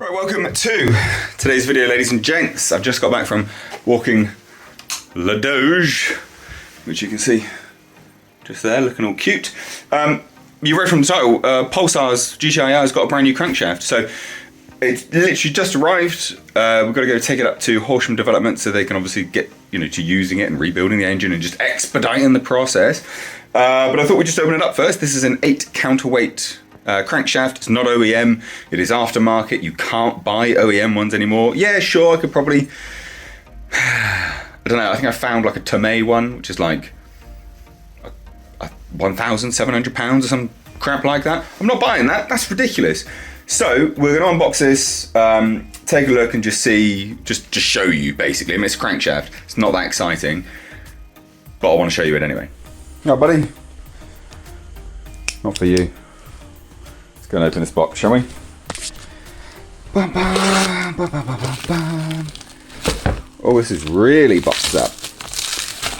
Right, welcome to today's video, ladies and gents. I've just got back from walking La Doge, which you can see just there, looking all cute. You read from the title, Pulsar's GTiR has got a brand new crankshaft. So it's literally just arrived. We've got to go take it up to Horsham Development so they can obviously get to using it and rebuilding the engine and just expediting the process. But I thought we'd just open it up first. This is an 8 counterweight crankshaft. It's not OEM, it is aftermarket. You can't buy OEM ones anymore. Yeah, sure, I could probably, I don't know, I think I found like a Tomei one, which is like £1,700 or some crap like that. I'm not buying that, that's ridiculous. So we're going to unbox this, take a look and just see, just show you basically. I mean, it's a crankshaft, it's not that exciting, but I want to show you it anyway. No, buddy, not for you. Go and open this box, shall we? Bum, bum, bum, bum, bum, bum. Oh, this is really boxed up.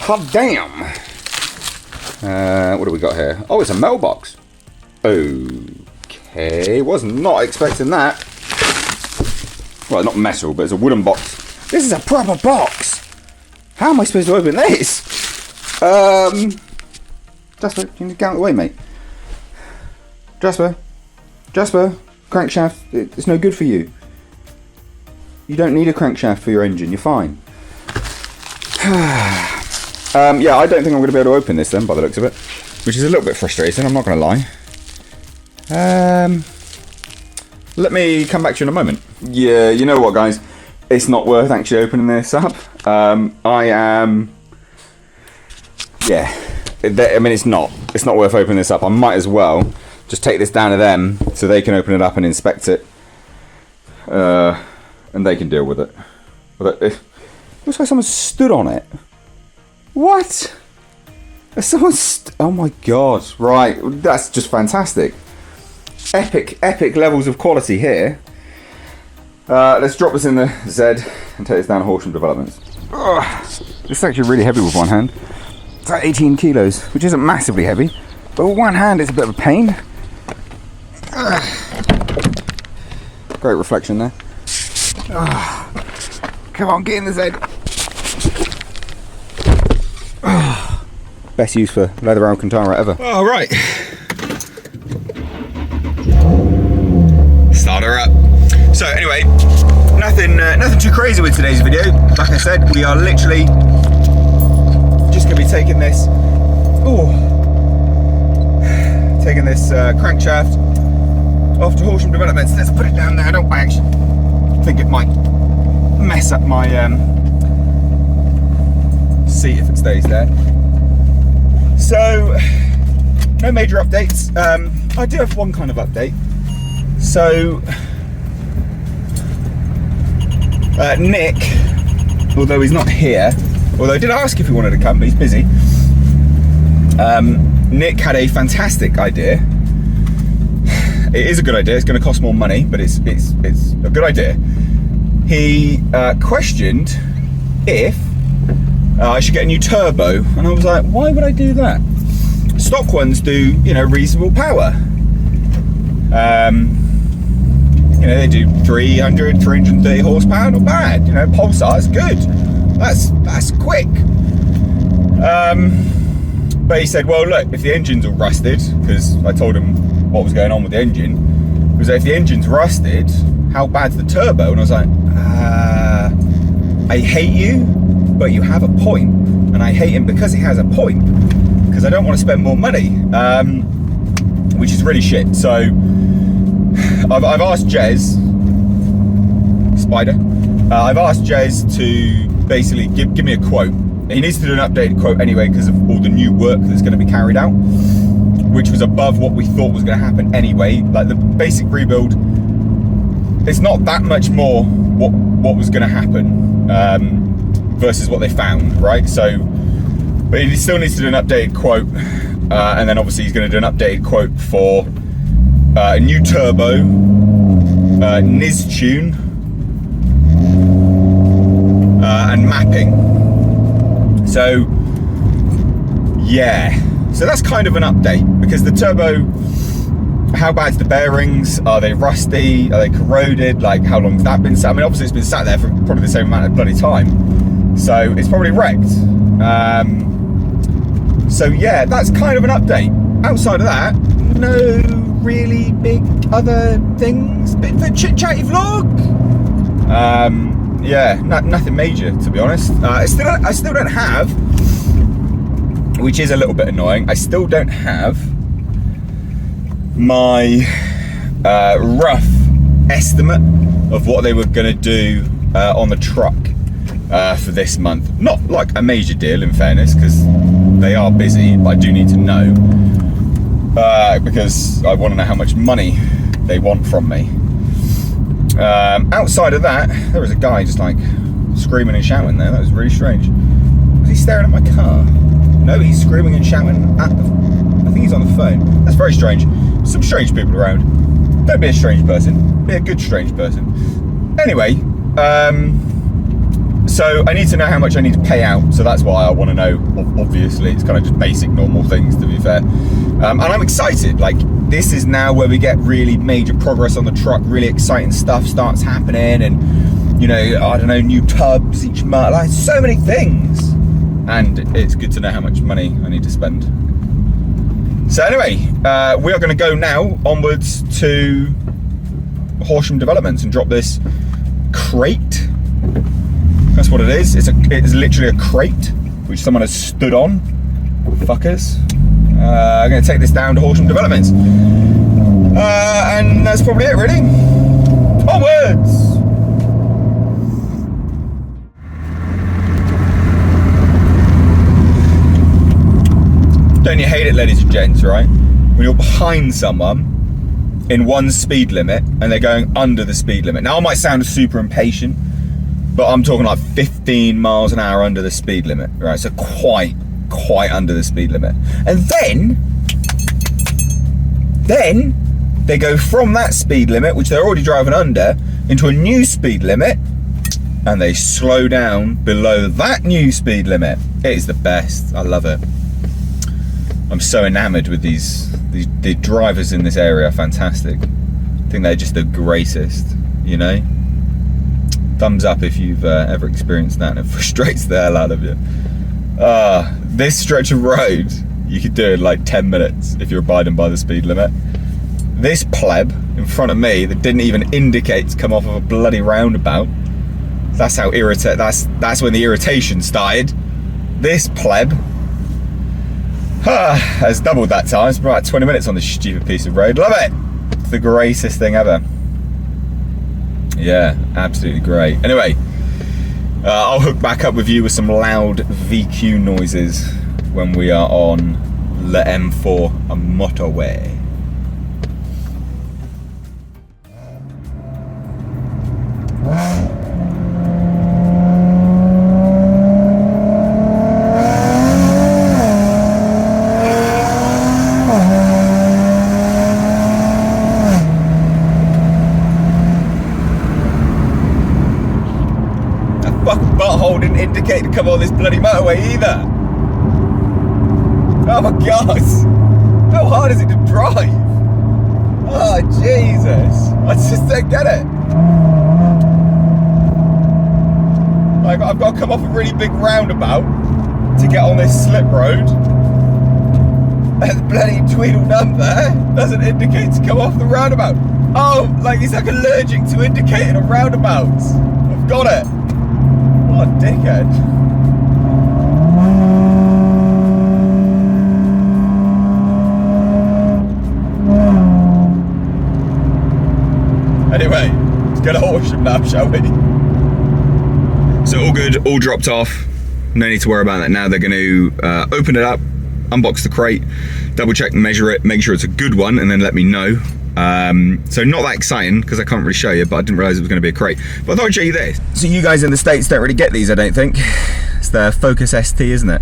Hot damn! What do we got here? Oh, it's a mailbox. Okay, was not expecting that. Well, not metal, but it's a wooden box. This is a proper box. How am I supposed to open this? Jasper, you need to get out of the way, mate. Jasper, crankshaft, it's no good for you. You don't need a crankshaft for your engine, you're fine. Yeah, I don't think I'm going to be able to open this then, by the looks of it. Which is a little bit frustrating, I'm not going to lie. Let me come back to you in a moment. Yeah, you know what, guys? It's not worth actually opening this up. I mean, it's not worth opening this up. I might as well just take this down to them so they can open it up and inspect it, and they can deal with it. But it looks like someone stood on it. What? Someone oh my god! Right, that's just fantastic. Epic levels of quality here. Let's drop this in the Z and take this down to Horsham Developments. This is actually really heavy with one hand. It's like 18 kilos, which isn't massively heavy, but with one hand it's a bit of a pain. Great reflection there. Come on, get in the Z. Best use for leather Alcantara ever. All right. Start her up. So anyway, nothing too crazy with today's video. Like I said, we are literally just gonna be taking this. Taking this crankshaft off to Horsham Developments. Let's put it down there. I actually think it might mess up my seat if it stays there. So, no major updates. I do have one kind of update. So, Nick, although he's not here, although I did ask if he wanted to come, but he's busy. Nick had a fantastic idea. It is a good idea. It's going to cost more money, but it's a good idea. He questioned if I should get a new turbo, and I was like, why would I do that? Stock ones do, reasonable power. They do 330 horsepower, not bad. Pulsar's good. That's quick. But he said, well, look, if the engine's all rusted, because I told him what was going on with the engine, because if the engine's rusted, how bad's the turbo? And I was like, I hate you, but you have a point. And I hate him because he has a point, because I don't want to spend more money, which is really shit. So I've asked Jez, Spider, I've asked Jez to basically give me a quote. He needs to do an updated quote anyway because of all the new work that's going to be carried out, which was above what we thought was going to happen anyway. Like the basic rebuild, it's not that much more what was going to happen versus what they found, right? So, but he still needs to do an updated quote, and then obviously he's going to do an updated quote for a new turbo, Niz tune, and mapping. So, yeah. So that's kind of an update, because the turbo, how bad's the bearings? Are they rusty? Are they corroded? Like, how long's that been sat? I mean, obviously it's been sat there for probably the same amount of bloody time, so it's probably wrecked. So yeah, that's kind of an update. Outside of that, no really big other things. Bit of a chit-chatty vlog. Yeah, nothing major, to be honest. I still don't have, which is a little bit annoying, I still don't have my rough estimate of what they were going to do on the truck for this month. Not like a major deal, in fairness, because they are busy, but I do need to know, because I want to know how much money they want from me. Outside of that, there was a guy just like screaming and shouting there. That was really strange. Was he staring at my car? No, he's screaming and shouting at the... I think he's on the phone. That's very strange. Some strange people around. Don't be a strange person. Be a good strange person. Anyway, so I need to know how much I need to pay out. So that's why I want to know. Obviously, it's kind of just basic, normal things, to be fair. And I'm excited. Like, this is now where we get really major progress on the truck. Really exciting stuff starts happening, and you know, I don't know, new tubs each month. Like, so many things. And it's good to know how much money I need to spend. So anyway, we are going to go now onwards to Horsham Developments and drop this crate. That's what it is. It's literally a crate which someone has stood on. Fuckers. I'm going to take this down to Horsham Developments. And that's probably it, really. Onwards! Don't you hate it, ladies and gents, right? When you're behind someone in one speed limit and they're going under the speed limit. Now, I might sound super impatient, but I'm talking like 15 miles an hour under the speed limit, right? So quite under the speed limit. And then they go from that speed limit, which they're already driving under, into a new speed limit, and they slow down below that new speed limit. It is the best. I love it. I'm so enamored with the drivers in this area. Are fantastic. I think they're just the greatest, you know. Thumbs up if you've ever experienced that, and it frustrates the hell out of you. This stretch of road, you could do in like 10 minutes if you're abiding by the speed limit. This pleb in front of me that didn't even indicate to come off of a bloody roundabout. That's how that's when the irritation started. This pleb has doubled that time. It's about 20 minutes on this stupid piece of road. Love it. It's the greatest thing ever. Yeah, absolutely great. Anyway, I'll hook back up with you with some loud VQ noises when we are on the M4 motorway. Didn't indicate to come on this bloody motorway either. Oh my god, how hard is it to drive? Oh Jesus, I just don't get it. Like, I've got to come off a really big roundabout to get on this slip road, and the bloody Tweedle number doesn't indicate to come off the roundabout. Oh, like he's like allergic to indicating on roundabouts. I've got it. What a dickhead. Anyway, let's go to Horsham now, shall we? So all good, all dropped off. No need to worry about that now. They're going to open it up, unbox the crate, double check, measure it, make sure it's a good one, and then let me know. So not that exciting because I can't really show you, but I didn't realise it was going to be a crate. But I thought I'd show you this. So you guys in the States don't really get these, I don't think. It's the Focus ST, isn't it?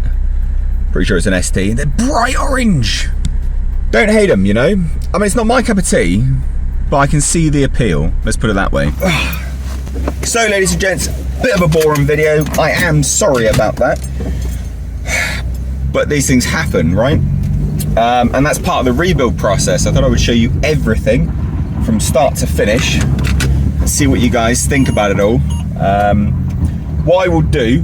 Pretty sure it's an ST. They're bright orange. Don't hate them, you know. I mean, it's not my cup of tea, but I can see the appeal. Let's put it that way. So, ladies and gents, bit of a boring video. I am sorry about that. But these things happen, right? And that's part of the rebuild process. I thought I would show you everything from start to finish, see what you guys think about it all. What I will do,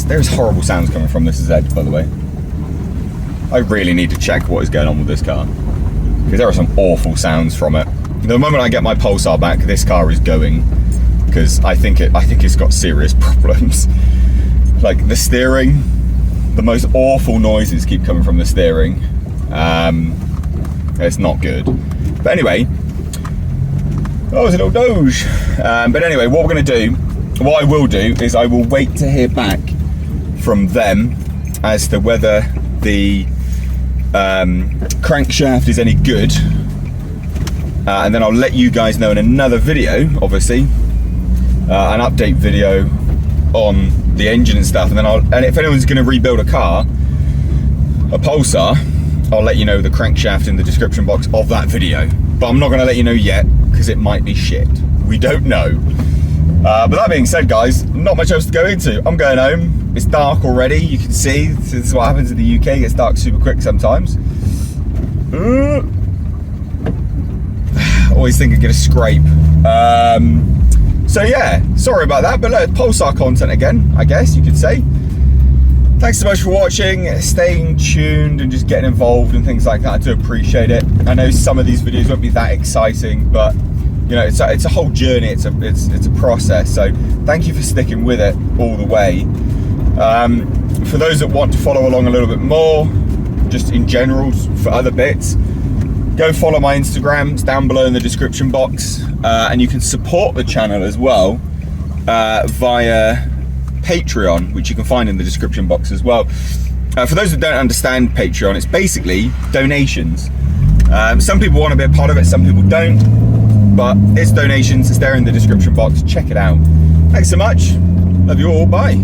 there's horrible sounds coming from this Z, by the way. I really need to check what is going on with this car, because there are some awful sounds from it. The moment I get my Pulsar back, this car is going, because I think it's got serious problems. Like the steering, the most awful noises keep coming from the steering. It's not good. But anyway, that was a little doge. But anyway, what I will do is I will wait to hear back from them as to whether the crankshaft is any good. And then I'll let you guys know in another video, obviously, an update video on the engine and stuff. And then and if anyone's going to rebuild a car, a Pulsar, I'll let you know the crankshaft in the description box of that video. But I'm not going to let you know yet, because it might be shit. We don't know. But that being said, guys, not much else to go into. I'm going home. It's dark already. You can see this is what happens in the UK. It gets dark super quick sometimes. Always think I get a scrape. So yeah, sorry about that. But look, Pulsar content again, I guess you could say. Thanks so much for watching, staying tuned and just getting involved and things like that. I do appreciate it. I know some of these videos won't be that exciting, but you know, it's a whole journey. It's a process. So thank you for sticking with it all the way. For those that want to follow along a little bit more, just in general for other bits, go follow my Instagram. It's down below in the description box, and you can support the channel as well via Patreon, which you can find in the description box as well. For those that don't understand Patreon, it's basically donations. Some people want to be a part of it, some people don't, but it's donations. It's there in the description box. Check it out. Thanks so much. Love you all. Bye.